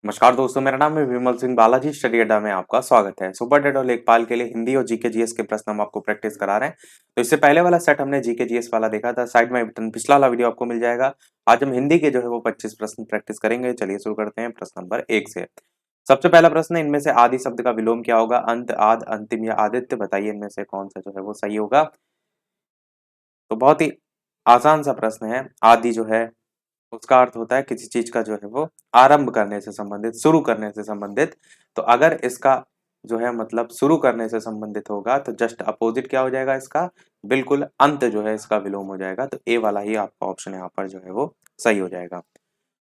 नमस्कार दोस्तों, मेरा नाम है विमल सिंह बालाजी। स्टडी अड्डा में आपका स्वागत है। सुपर डेट और लेखपाल के लिए हिंदी और जीके जीएस के प्रश्न हम आपको प्रैक्टिस करा रहे हैं। तो इससे पहले वाला सेट हमने जीके जीएस वाला देखा था, साइड में बटन पिछला वाला वीडियो आपको मिल जाएगा। आज हम हिंदी के जो है वो 25 प्रश्न प्रैक्टिस करेंगे। चलिए शुरू करते हैं प्रश्न नंबर 1 से। सबसे पहला प्रश्न है, इनमें से आदि शब्द का विलोम क्या होगा? अंत, आद, अंतिम या आदित्य। बताइए इनमें से कौन सा जो है वो सही होगा। तो बहुत ही आसान सा प्रश्न है। आदि जो है उसका अर्थ होता है किसी चीज का जो है वो आरंभ करने से संबंधित, शुरू करने से संबंधित। तो अगर इसका जो है मतलब शुरू करने से संबंधित होगा तो जस्ट अपोजिट क्या हो जाएगा इसका? बिल्कुल अंत जो है इसका विलोम हो जाएगा। तो ए वाला ही आपका ऑप्शन यहाँ पर जो है वो सही हो जाएगा।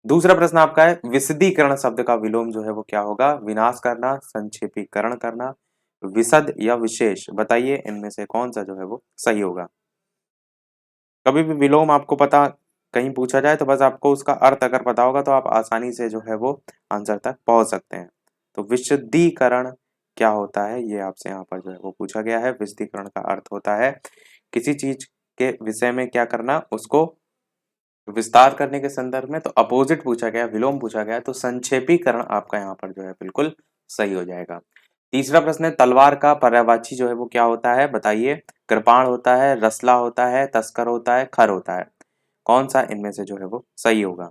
दूसरा प्रश्न आपका है, विशदीकरण शब्द का विलोम जो है वो क्या होगा? विनाश करना, संक्षेपीकरण करना, विशद या विशेष। बताइए इनमें से कौन सा जो है वो सही होगा। कभी भी विलोम आपको पता कहीं पूछा जाए तो बस आपको उसका अर्थ अगर पता होगा तो आप आसानी से जो है वो आंसर तक पहुंच सकते हैं। तो विशदीकरण क्या होता है ये आपसे यहाँ पर जो है वो पूछा गया है। विशदीकरण का अर्थ होता है किसी चीज के विषय में क्या करना, उसको विस्तार करने के संदर्भ में। तो अपोजिट पूछा गया, विलोम पूछा गया, तो संक्षेपीकरण आपका यहाँ पर जो है बिल्कुल सही हो जाएगा। तीसरा प्रश्न है, तलवार का पर्यायवाची जो है वो क्या होता है? बताइए। कृपाण होता है, रसला होता है, तस्कर होता है, खर होता है। कौन सा इनमें से जो है वो सही होगा?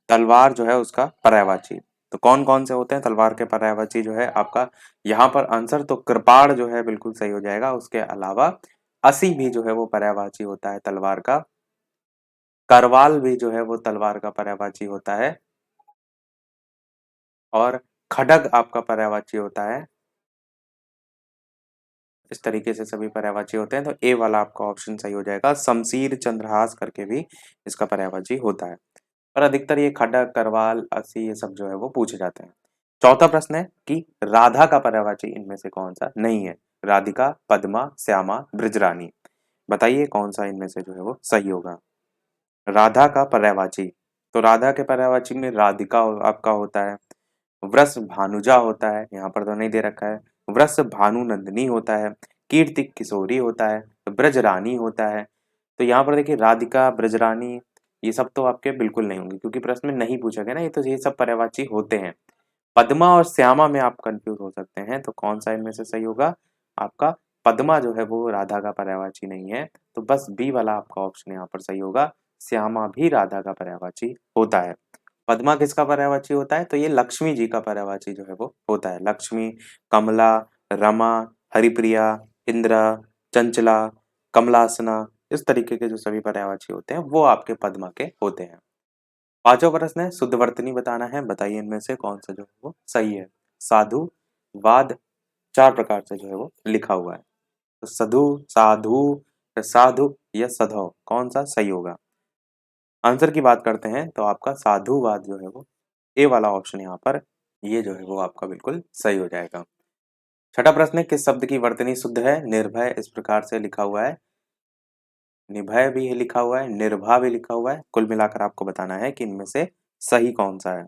तलवार जो है उसका पर्यायवाची। तो कौन कौन से होते हैं तलवार के पर्यायवाची जो है आपका? यहाँ पर आंसर तो कृपाण जो है बिल्कुल सही हो जाएगा। उसके अलावा असी भी जो है वो पर्यायवाची होता है तलवार का। करवाल भी जो है वो तलवार का पर्यायवाची होता है। और खड्ग आपका पर्यायवाची होता है। इस तरीके से सभी पर्यायवाची होते हैं। तो ए वाला आपका ऑप्शन सही हो जाएगा। शमशीर, चंद्रहास करके भी इसका पर्यायवाची होता है। पर अधिकतर ये खड्ग, करवाल, अस्सी ये सब जो है वो पूछे जाते हैं। चौथा प्रश्न है कि राधा का पर्यायवाची इनमें से कौन सा नहीं है? राधिका, पद्मा, श्यामा, ब्रजरानी। बताइए कौन सा इनमें से जो है वो सही होगा। राधा का पर्यायवाची, तो राधा के पर्यायवाची में राधिका आपका होता है, वृष भानुजा होता है, यहाँ पर तो नहीं दे रखा है। वृष भानु नंदिनी होता है, कीर्ति किशोरी होता है, ब्रजरानी होता है। तो यहाँ पर देखिए राधिका, ब्रजरानी ये सब तो आपके बिल्कुल नहीं होंगे क्योंकि प्रश्न में नहीं पूछा गया ना। ये तो ये सब पर्यायवाची होते हैं। पद्मा और श्यामा में आप कंफ्यूज हो सकते हैं। तो कौन सा इनमें से सही होगा? आपका पद्मा जो है वो राधा का पर्यायवाची नहीं है। तो बस बी वाला आपका ऑप्शन यहाँ पर सही होगा। श्यामा भी राधा का पर्यायवाची होता है। पद्मा किसका पर्यायवाची होता है? तो ये लक्ष्मी जी का पर्यायवाची जो है वो होता है। लक्ष्मी, कमला, रमा, हरिप्रिया, इंद्रा, चंचला, कमलासना, इस तरीके के जो सभी पर्यायवाची होते हैं वो आपके पद्मा के होते हैं। पांचवा प्रश्न है, शुद्धवर्तनी बताना है। बताइए इनमें से कौन सा जो है वो सही है। साधु, वाद, चार प्रकार से जो है वो लिखा हुआ है। तो सधु, साधु, साधु या सधौ, कौन सा सही होगा? आंसर की बात करते हैं तो आपका साधुवाद जो है वो ए वाला ऑप्शन यहाँ पर ये जो है वो आपका बिल्कुल सही हो जाएगा। छठा प्रश्न है, किस शब्द की वर्तनी शुद्ध है? निर्भय इस प्रकार से लिखा हुआ है, निभय भी लिखा हुआ है, निर्भा भी लिखा हुआ है। कुल मिलाकर आपको बताना है कि इनमें से सही कौन सा है।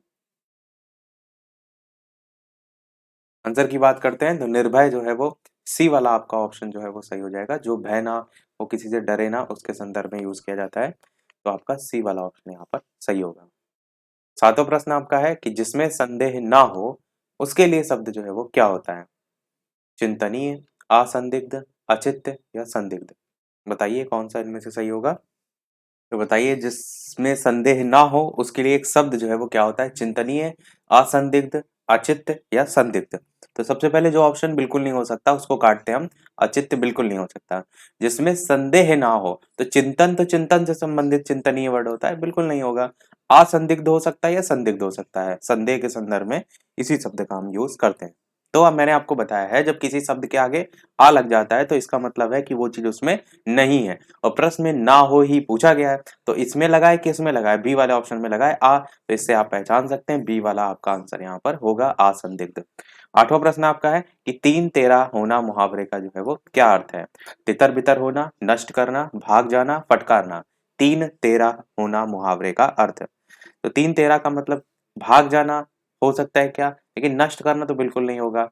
आंसर की बात करते हैं तो निर्भय जो है वो सी वाला आपका ऑप्शन जो है वो सही हो जाएगा। जो भय ना, वो किसी से डरे ना, उसके संदर्भ में यूज किया जाता है। तो आपका सी वाला ऑप्शन यहाँ पर सही होगा। सातवां प्रश्न आपका है कि जिसमें संदेह ना हो उसके लिए शब्द जो है वो क्या होता है? चिंतनीय, असंदिग्ध, अचित्त या संदिग्ध। बताइए कौन सा इनमें से सही होगा। तो बताइए जिसमें संदेह ना हो उसके लिए एक शब्द जो है वो क्या होता है? चिंतनीय, असंदिग्ध, अचित्त या संदिग्ध। तो सबसे पहले जो ऑप्शन बिल्कुल नहीं हो सकता उसको काटते हैं हम। अचित्त बिल्कुल नहीं हो सकता। जिसमें संदेह ना हो तो चिंतन, तो चिंतन से संबंधित चिंतनीय वर्ड होता है, बिल्कुल नहीं होगा। असंदिग्ध हो सकता है या संदिग्ध हो सकता है, संदेह के संदर्भ में इसी शब्द का हम यूज करते हैं। तो अब मैंने आपको बताया है जब किसी शब्द के आगे आ लग जाता है तो इसका मतलब है कि वो चीज उसमें नहीं है। और प्रश्न में ना हो ही पूछा गया है तो इसमें लगा है, किसमें लगा है? बी वाले ऑप्शन में लगा है आ। तो इससे आप पहचान सकते हैं बी वाला आपका आंसर यहाँ पर होगा, असंदिग्ध। आठवां प्रश्न आपका है कि तीन तेरा होना मुहावरे का जो है वो क्या अर्थ है? तितर बितर होना, नष्ट करना, भाग जाना, फटकारना। तीन तेरा होना मुहावरे का अर्थ। तो तीन तेरा का मतलब भाग जाना हो सकता है क्या, लेकिन नष्ट करना तो बिल्कुल नहीं होगा।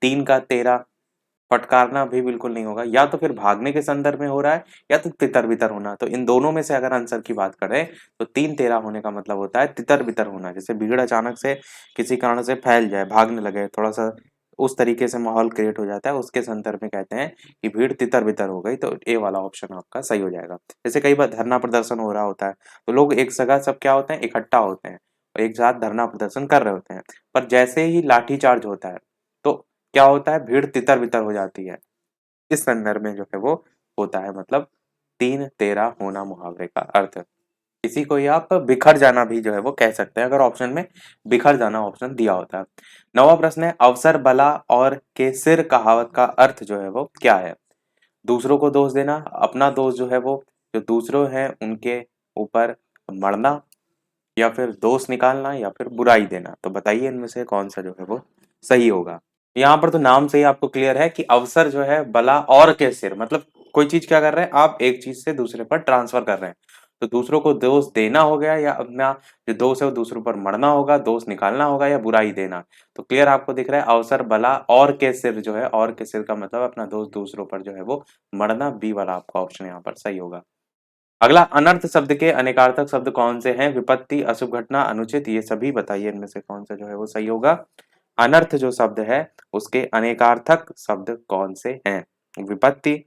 तीन का तेरा, फटकारना भी बिल्कुल नहीं होगा, या तो फिर भागने के संदर्भ में हो रहा है या तो तितर-बितर होना। तो इन दोनों में से अगर आंसर की बात करें तो 3-13 होने का मतलब होता है तितर-बितर होना। जैसे भीड़ अचानक से किसी कारण से फैल जाए, भागने लगे, थोड़ा-सा उस तरीके से माहौल क्रिएट हो जाता है, उसके संदर्भ में कहते हैं कि भीड़ तितर-बितर हो गई, तो ए वाला ऑप्शन आपका सही हो जाएगा। जैसे कई बार धरना प्रदर्शन हो रहा होता है, तो लोग एक जगह सब क्या होते हैं, इकट्ठा होते हैं और एक साथ धरना प्रदर्शन कर रहे होते हैं। पर जैसे ही लाठीचार्ज होता है, तो क्या होता है, भीड़ तितर-बितर हो जाती है। इस संदर्भ में जो है वो होता है, मतलब 3-13 होना मुहावरे का अर्थ। इसी को ही आप बिखर जाना भी जो है वो कह सकते हैं, अगर ऑप्शन में बिखर जाना ऑप्शन दिया होता है। 9वां प्रश्न है, अवसर बला और के सिर कहावत का अर्थ जो है वो क्या है? दूसरों को दोष देना, अपना दोष जो है वो जो दूसरों हैं उनके ऊपर मढ़ना, या फिर दोष निकालना, या फिर बुराई देना। तो बताइए इनमें से कौन सा जो है वो सही होगा? यहाँ पर तो नाम से ही आपको क्लियर है कि अवसर जो है बला और के सिर, मतलब कोई चीज क्या कर रहे हैं आप, एक चीज से दूसरे पर ट्रांसफर कर रहे हैं। तो दूसरों को दोष देना हो गया, या अपना जो दोष है वो दूसरों पर मढ़ना होगा, दोष निकालना होगा, या बुराई देना। तो क्लियर आपको दिख रहा है, अवसर बला और के सिर जो है, और के सिर का मतलब अपना दोष दूसरों पर जो है वो मढ़ना, बी वाला आपका ऑप्शन यहाँ पर सही होगा। अगला, अनर्थ शब्द के अनेकार्थक शब्द कौन से हैं? विपत्ति, अशुभ घटना, अनुचित, ये सभी बताइए इनमें से कौन सा जो है वो सही होगा। अनर्थ जो शब्द है उसके अनेकार्थक शब्द कौन से हैं? विपत्ति,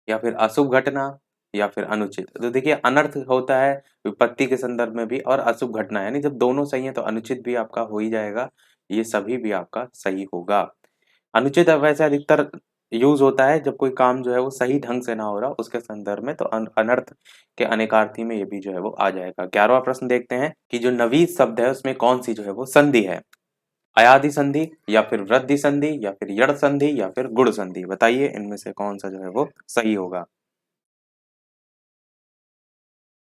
या फिर अशुभ घटना, या फिर अनुचित। तो देखिए अनर्थ होता है विपत्ति के संदर्भ में भी, और अशुभ घटना, यानी जब दोनों सही है तो अनुचित भी आपका हो ही जाएगा। ये सभी भी आपका सही होगा। अनुचित वैसे अधिकतर यूज होता है जब कोई काम जो है वो सही ढंग से ना हो रहा उसके संदर्भ में, तो अनर्थ के अनेकार्थी में ये भी जो है वो आ जाएगा। 11वां प्रश्न देखते हैं कि जो नवीन शब्द है उसमें कौन सी जो है वो संधि है? अयादि संधि, या फिर वृद्धि संधि, या फिर यड़ संधि, या फिर गुण संधि। बताइए इनमें से कौन सा जो है वो सही होगा।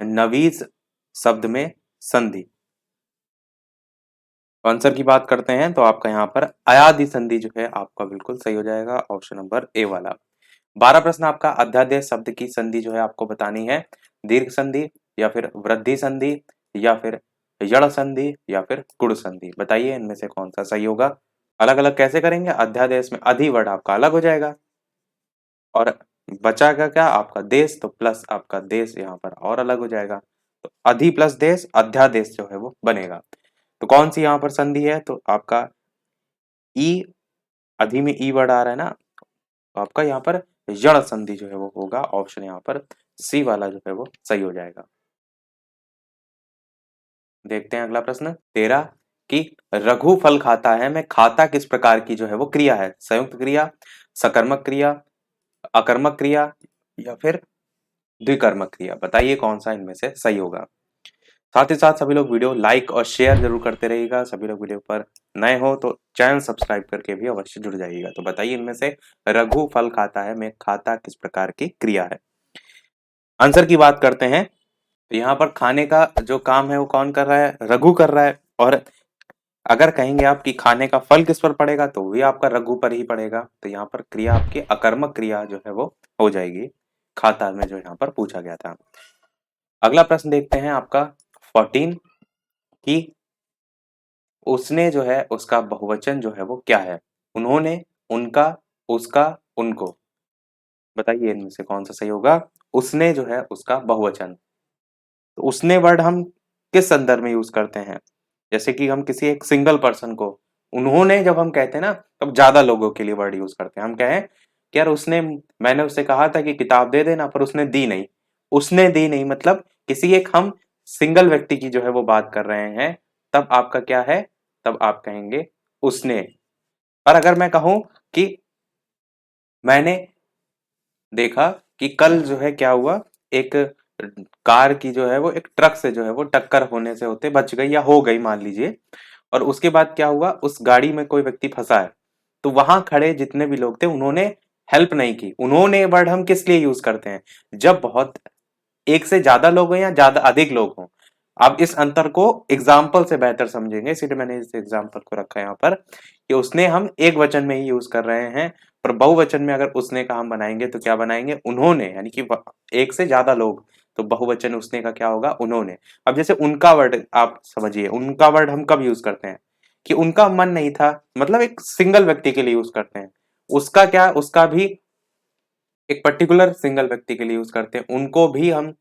नवीस शब्द में संधि, आंसर की बात करते हैं तो आपका यहाँ पर अयादि संधि जो है आपका बिल्कुल सही हो जाएगा, ऑप्शन नंबर ए वाला। 12 प्रश्न आपका, अध्यादेश शब्द की संधि जो है आपको बतानी है। दीर्घ संधि, या फिर वृद्धि संधि, या फिर यड़ संधि, या फिर गुण संधि। बताइए इनमें से कौन सा सही होगा। अलग अलग कैसे करेंगे? अध्यादेश में अधि वर्ड आपका अलग हो जाएगा, और बचाएगा क्या आपका देश, तो प्लस आपका देश यहाँ पर और अलग हो जाएगा। तो अधि प्लस देश, अध्यादेश जो है वो बनेगा। तो कौन सी यहाँ पर संधि है? तो आपका ई, अधि में ई वर्ड आ रहा है ना, तो आपका यहाँ पर यण संधि जो है वो होगा, ऑप्शन यहाँ पर सी वाला जो है वो सही हो जाएगा। देखते हैं अगला प्रश्न 13 कि रघु फल खाता है में खाता किस प्रकार की जो है वो क्रिया है? संयुक्त क्रिया, सकर्मक क्रिया, अकर्मक क्रिया, या फिर द्विकर्मक क्रिया। बताइए कौन सा इनमें से सही होगा। साथ ही साथ सभी लोग वीडियो लाइक और शेयर जरूर करते रहिएगा। सभी लोग वीडियो पर नए हो तो चैनल सब्सक्राइब करके भी अवश्य जुड़ जाइएगा। तो बताइए इनमें से रघु फल खाता है में खाता किस प्रकार की क्रिया है? आंसर की बात करते हैं तो यहाँ पर खाने का जो काम है वो कौन कर रहा है? रघु कर रहा है। और अगर कहेंगे आप कि खाने का फल किस पर पड़ेगा, तो भी आपका रघु पर ही पड़ेगा। तो यहाँ पर क्रिया आपकी अकर्मक क्रिया जो है वो हो जाएगी, खाता में जो यहाँ पर पूछा गया था। अगला प्रश्न देखते हैं आपका 14 कि उसने जो है उसका बहुवचन जो है वो क्या है? उन्होंने, उनका, उसका, उनको। बताइए इनमें से कौन सा सही होगा। उसने जो है उसका बहुवचन, तो उसने वर्ड हम किस संदर्भ में यूज करते हैं? जैसे कि हम किसी एक सिंगल पर्सन को उन्होंने जब हम कहते हैं ना, तब ज्यादा लोगों के लिए वर्ड यूज करते हैं। हम कहें कि यार उसने, मैंने उससे कहा था कि किताब दे देना, पर उसने दी नहीं। उसने दी नहीं मतलब किसी एक हम सिंगल व्यक्ति की जो है वो बात कर रहे हैं, तब आपका क्या है, तब आप कहेंगे उसने। पर अगर मैं कहूं कि मैंने देखा कि कल जो है क्या हुआ, एक कार की जो है वो एक ट्रक से जो है वो टक्कर होने से होते बच गई या हो गई मान लीजिए, और उसके बाद क्या हुआ, उस गाड़ी में कोई व्यक्ति फंसा है, तो वहां खड़े जितने भी लोग थे उन्होंने हेल्प नहीं की। उन्होंने वर्ड हम किस लिए यूज करते हैं? जब बहुत एक से ज्यादा लोग हों या ज्यादा अधिक लोग हों। आप इस अंतर को एग्जाम्पल से बेहतर समझेंगे, इसीलिए मैंने इस एग्जाम्पल को रखा है यहाँ पर कि उसने हम एक वचन में ही यूज कर रहे हैं, पर बहुवचन में अगर उसने का हम बनाएंगे तो क्या बनाएंगे? उन्होंने, यानी कि एक से ज्यादा लोग, तो बहुवचन उसने का क्या होगा? उन्होंने। अब जैसे उनका वर्ड आप समझिए, उनका वर्ड हम कब यूज करते हैं? कि उनका मन नहीं था, मतलब एक सिंगल व्यक्ति के लिए यूज करते हैं। उसका क्या, उसका भी एक पर्टिकुलर सिंगल व्यक्ति के लिए यूज करते हैं, उनको भी हम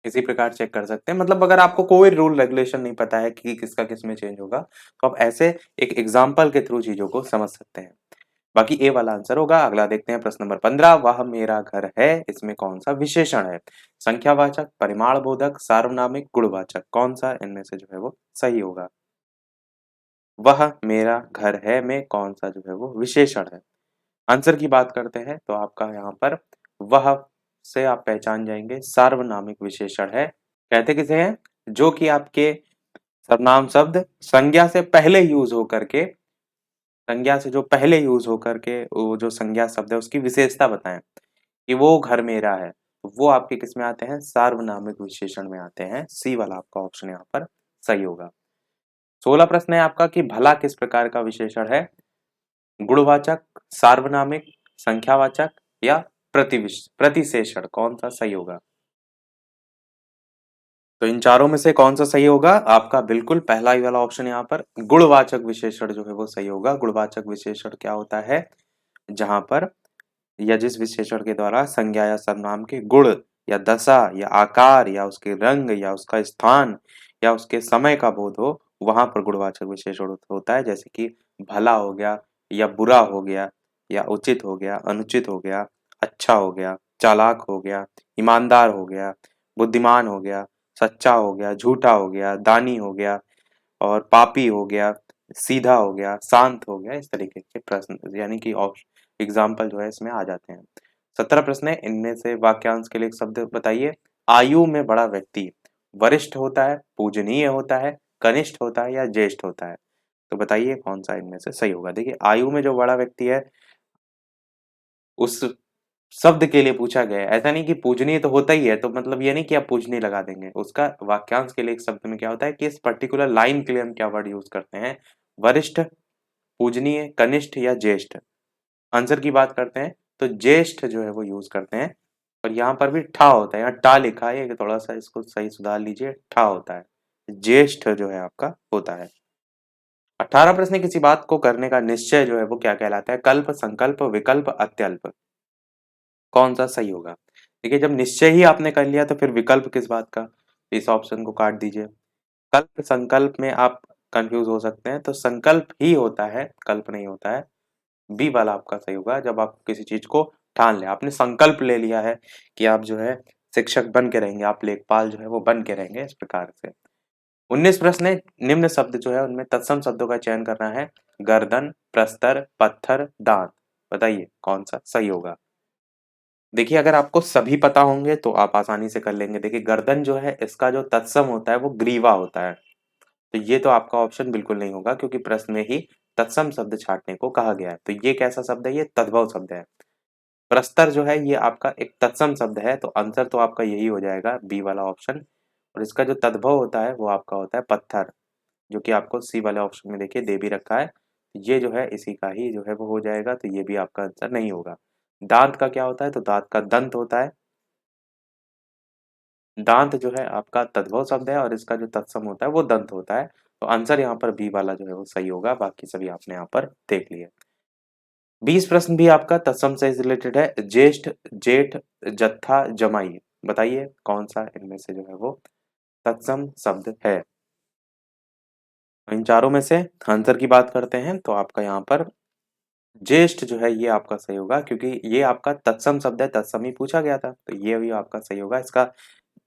इसी प्रकार चेक कर सकते हैं। मतलब अगर आपको कोई रूल रेगुलेशन नहीं पता है कि किसका किस में चेंज होगा, तो आप ऐसे एक एग्जाम्पल के थ्रू चीजों को समझ सकते हैं। बाकी ए वाला आंसर होगा। अगला देखते हैं प्रश्न नंबर 15, वह मेरा घर है, इसमें कौन सा विशेषण है? संख्यावाचक, परिमाण बोधक, सार्वनामिक, गुणवाचक, कौन सा इनमें से जो है वो सही होगा? वह मेरा घर है में कौन सा जो है वो विशेषण है? आंसर की बात करते हैं तो आपका यहाँ पर वह से आप पहचान जाएंगे सार्वनामिक विशेषण है। कहते किसे हैं? जो कि आपके सर्वनाम शब्द संज्ञा से पहले यूज होकर के, संज्ञा से जो पहले यूज होकर के वो जो संज्ञा शब्द है उसकी विशेषता बताएं कि वो घर मेरा है, तो वो आपके किस में आते हैं? सार्वनामिक विशेषण में आते हैं। सी वाला आपका ऑप्शन यहाँ पर सही होगा। 16 प्रश्न है आपका कि भला किस प्रकार का विशेषण है? गुणवाचक, सार्वनामिक, संख्यावाचक या प्रतिशेषण, कौन सा सही होगा? तो इन चारों में से कौन सा सही होगा? आपका बिल्कुल पहला ही वाला ऑप्शन यहाँ पर गुणवाचक विशेषण जो है वो सही होगा। गुणवाचक विशेषण क्या होता है? जहां पर या जिस विशेषण के द्वारा संज्ञा या सर्वनाम के गुण या दशा या आकार या उसके रंग या उसका स्थान या उसके समय का बोध हो, वहां पर गुणवाचक विशेषण होता है। जैसे कि भला हो गया या बुरा हो गया या उचित हो गया, अनुचित हो गया, अच्छा हो गया, चालाक हो गया, ईमानदार हो गया, बुद्धिमान हो गया, सच्चा हो गया, झूठा हो गया, दानी हो गया और पापी हो गया, सीधा हो गया, शांत हो गया। इस तरीके के प्रश्न यानी कि एग्जाम्पल जो है इसमें आ जाते हैं। 17 प्रश्न है, इनमें से वाक्यांश के लिए एक शब्द बताइए। आयु में बड़ा व्यक्ति वरिष्ठ होता है, पूजनीय होता है, कनिष्ठ होता है या ज्येष्ठ होता है? तो बताइए कौन सा इनमें से सही होगा। देखिए आयु में जो बड़ा व्यक्ति है उस शब्द के लिए पूछा गया है। ऐसा नहीं कि पूजनीय तो होता ही है, तो मतलब ये नहीं कि आप पूजनीय लगा देंगे। उसका वाक्यांश के लिए एक शब्द में क्या होता है कि इस पर्टिकुलर लाइन के लिए हम क्या वर्ड यूज करते हैं? वरिष्ठ, पूजनीय, कनिष्ठ या ज्येष्ठ? आंसर की बात करते हैं तो ज्येष्ठ जो है वो यूज करते हैं। और यहाँ पर भी ठा होता है, यहाँ टा लिखा है, ये थोड़ा सा इसको सही सुधार लीजिए, ठा होता है। ज्येष्ठ जो है आपका होता है। 18 प्रश्न, किसी बात को करने का निश्चय जो है वो क्या कहलाता है? कल्प, संकल्प, विकल्प, अत्यल्प, कौन सा सही होगा? देखिए जब निश्चय ही आपने कर लिया तो फिर विकल्प किस बात का? इस ऑप्शन को काट दीजिए। कल्प संकल्प में आप कंफ्यूज हो सकते हैं, तो संकल्प ही होता है, कल्प नहीं होता है। बी वाला आपका सही होगा। जब आप किसी चीज को ठान ले, आपने संकल्प ले लिया है कि आप जो है शिक्षक बन के रहेंगे, आप लेखपाल जो है वो बन के रहेंगे, इस प्रकार से। 19 प्रश्न है, निम्न शब्द जो है उनमें तत्सम शब्दों का चयन करना है। गर्दन, प्रस्तर, पत्थर, दांत, बताइए कौन सा सही होगा। देखिए अगर आपको सभी पता होंगे तो आप आसानी से कर लेंगे। देखिए गर्दन जो है इसका जो तत्सम होता है वो ग्रीवा होता है, तो ये तो आपका ऑप्शन बिल्कुल नहीं होगा क्योंकि प्रश्न में ही तत्सम शब्द छांटने को कहा गया है। तो ये कैसा शब्द है? ये तद्भव शब्द है। प्रस्तर जो है ये आपका एक तत्सम शब्द है, तो आंसर तो आपका यही हो जाएगा, बी वाला ऑप्शन। और इसका जो तद्भव होता है वो आपका होता है पत्थर, जो कि आपको सी वाले ऑप्शन में देखिए दे भी रखा है। ये जो है इसी का ही जो है वो हो जाएगा, तो ये भी आपका आंसर नहीं होगा। दांत का क्या होता है? तो दांत का दंत होता है। दांत जो है आपका तद्भव शब्द है और इसका जो तत्सम होता है वो दंत होता है। तो आंसर यहाँ पर बी वाला जो है वो सही होगा। बाकी सभी आपने यहाँ पर देख लिए। 20 प्रश्न भी आपका तत्सम से रिलेटेड है। ज्येष्ठ, जेठ, जत्था, जमाई, बताइए कौन सा इनमें से जो है वो तत्सम शब्द है। इन चारों में से आंसर की बात करते हैं तो आपका यहाँ पर ज्येष्ठ जो है ये आपका सही होगा, क्योंकि ये आपका तत्सम शब्द है, तत्सम ही पूछा गया था, तो ये भी आपका सही होगा। इसका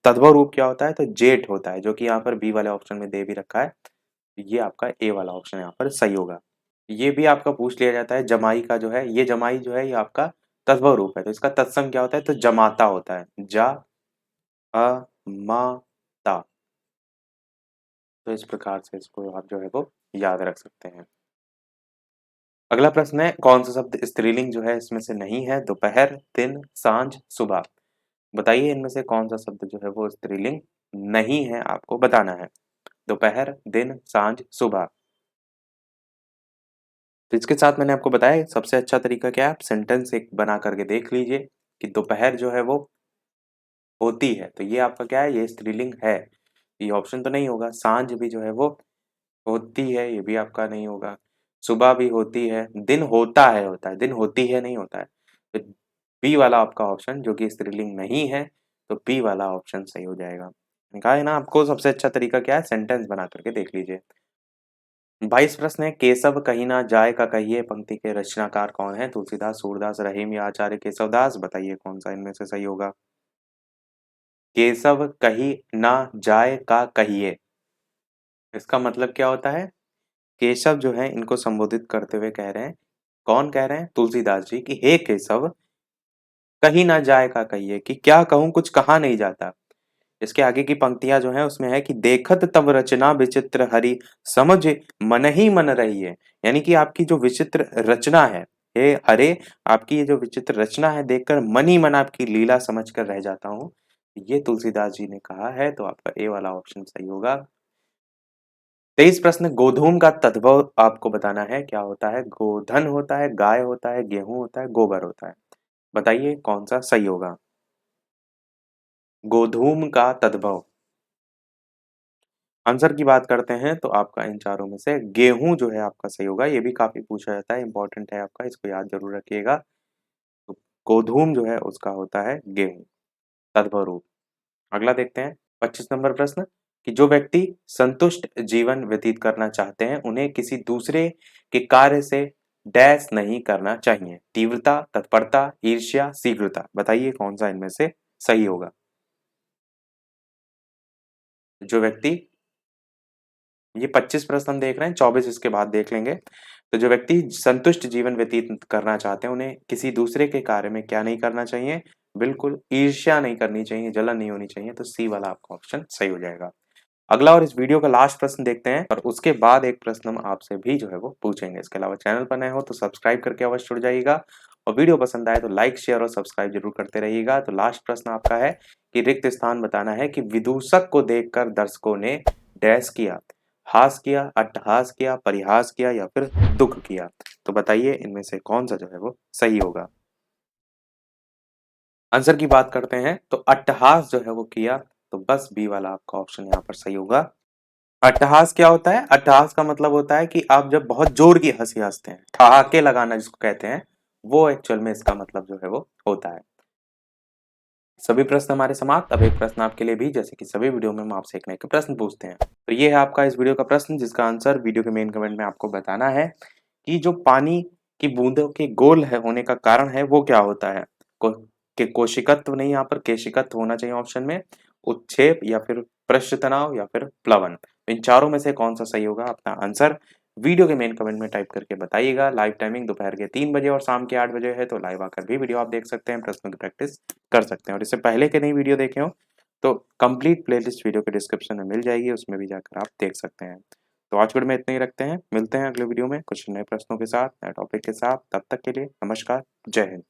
तद्भव रूप क्या होता है? तो जेठ होता है, जो कि यहाँ पर बी वाले ऑप्शन में दे भी रखा है। ये आपका ए वाला ऑप्शन यहाँ पर सही होगा। ये भी आपका पूछ लिया जाता है। जमाई का जो है, ये जमाई जो है ये आपका तद्भव रूप है, तो इसका तत्सम क्या होता है? तो जमाता होता है, जा अ मा ता। तो इस प्रकार से इसको आप जो है वो याद रख सकते हैं। अगला प्रश्न है, कौन सा शब्द स्त्रीलिंग जो है इसमें से नहीं है? दोपहर, दिन, सांझ, सुबह, बताइए इनमें से कौन सा शब्द जो है वो स्त्रीलिंग नहीं है, आपको बताना है। दोपहर, दिन, सांझ, सुबह। तो इसके साथ मैंने आपको बताया सबसे अच्छा तरीका क्या है, आप सेंटेंस एक बना करके देख लीजिए कि दोपहर जो है वो होती है, तो ये आपका क्या है? ये स्त्रीलिंग है, ये ऑप्शन तो नहीं होगा। सांझ भी जो है वो होती है, ये भी आपका नहीं होगा। सुबह भी होती है, दिन होता है, दिन होती है नहीं होता है। तो बी वाला आपका ऑप्शन जो कि स्त्रीलिंग नहीं है, तो बी वाला ऑप्शन सही हो जाएगा। कहा है ना आपको सबसे अच्छा तरीका क्या है, सेंटेंस बना करके देख लीजिए। 22 प्रश्न है, केशव कहीं ना जाए का कहिए पंक्ति के रचनाकार कौन है? तुलसीदास, सूरदास, रहीम या आचार्य केशवदास? बताइए कौन सा इनमें से सही होगा। केशव कहीं ना जाए का कहिए, इसका मतलब क्या होता है? केशव जो है इनको संबोधित करते हुए कह रहे हैं, कौन कह रहे हैं? तुलसीदास जी की, हे केशव कहीं ना जाए का कहिए, कि क्या कहूँ कुछ कहा नहीं जाता। इसके आगे की पंक्तियां जो है उसमें है कि देखत तब रचना विचित्र हरि समझ मन ही मन रही है। यानी कि आपकी जो विचित्र रचना है, हे हरे, आपकी ये जो विचित्र रचना है देखकर मन ही मन आपकी लीला समझ कर रह जाता हूँ। ये तुलसीदास जी ने कहा है, तो आपका ए वाला ऑप्शन सही होगा। 23 प्रश्न, गोधूम का तद्भव आपको बताना है, क्या होता है? गोधन होता है, गाय होता है, गेहूं होता है, गोबर होता है? बताइए कौन सा सही होगा। गोधूम का तद्भव, आंसर की बात करते हैं तो आपका इन चारों में से गेहूं जो है आपका सही होगा। ये भी काफी पूछा जाता है, इंपॉर्टेंट है आपका, इसको याद जरूर रखिएगा। तो गोधूम जो है उसका होता है गेहूं, तद्भव रूप। अगला देखते हैं 25 नंबर प्रश्न, कि जो व्यक्ति संतुष्ट जीवन व्यतीत करना चाहते हैं उन्हें किसी दूसरे के कार्य से डैश नहीं करना चाहिए। तीव्रता, तत्परता, ईर्ष्या, शीघ्रता? बताइए कौन सा इनमें से सही होगा। जो व्यक्ति, ये 25 प्रश्न हम देख रहे हैं, 24 इसके बाद देख लेंगे। तो जो व्यक्ति संतुष्ट जीवन व्यतीत करना चाहते हैं उन्हें किसी दूसरे के कार्य में क्या नहीं करना चाहिए? बिल्कुल ईर्ष्या नहीं करनी चाहिए, जलन नहीं होनी चाहिए। तो सी वाला आपका ऑप्शन सही हो जाएगा। अगला और इस वीडियो का लास्ट प्रश्न देखते हैं, और उसके बाद एक प्रश्न हम आपसे भी जो है वो पूछेंगे। इसके अलावा चैनल पर नए हो तो सब्सक्राइब करके अवश्य जुड़ जाइएगा, और वीडियो पसंद आए तो लाइक, शेयर और सब्सक्राइब जरूर करते रहिएगा। तो लास्ट प्रश्न आपका है कि रिक्त स्थान बताना है कि विदूषक को देखकर दर्शकों ने डैश किया, हास किया, अट्टहास किया, परिहास किया या फिर दुख किया? तो बताइए इनमें से कौन सा जो है वो सही होगा। आंसर की बात करते हैं तो अट्टहास जो है वो किया, तो बस बी वाला आपका ऑप्शन यहाँ पर सही होगा। अट्टहास क्या होता है? अट्टहास का मतलब होता है कि आप जब बहुत जोर की हंसी हंसते हैं, ठहाके लगाना जिसको कहते हैं, वो एक्चुअल में इसका मतलब जो है वो होता है। सभी प्रश्न हमारे समाप्त। अब एक प्रश्न आपके लिए भी, जैसे कि सभी वीडियो में हम आपसे एक ना एक प्रश्न पूछते हैं। तो ये है आपका इस वीडियो का प्रश्न, जिसका आंसर वीडियो के मेन कमेंट में आपको बताना है कि जो पानी की बूंदों के गोल है होने का कारण है वो क्या होता है? कोशिकत्व नहीं, यहाँ पर केशिकत्व होना चाहिए ऑप्शन में, उत्क्षेप या फिर पृष्ठ तनाव या फिर प्लवन? इन चारों में से कौन सा सही होगा? अपना आंसर वीडियो के मेन कमेंट में टाइप करके बताइएगा। लाइव टाइमिंग दोपहर के 3 बजे और शाम के 8 बजे है, तो लाइव आकर भी वीडियो आप देख सकते हैं, प्रश्नों की प्रैक्टिस कर सकते हैं। और इससे पहले के नई वीडियो देखे हो तो कंप्लीट प्लेलिस्ट वीडियो के डिस्क्रिप्शन में मिल जाएगी, उसमें भी जाकर आप देख सकते हैं। तो आज के वीडियो में इतना ही रखते हैं, मिलते हैं अगले वीडियो में कुछ नए प्रश्नों के साथ, नए टॉपिक के साथ। तब तक के लिए नमस्कार, जय हिंद।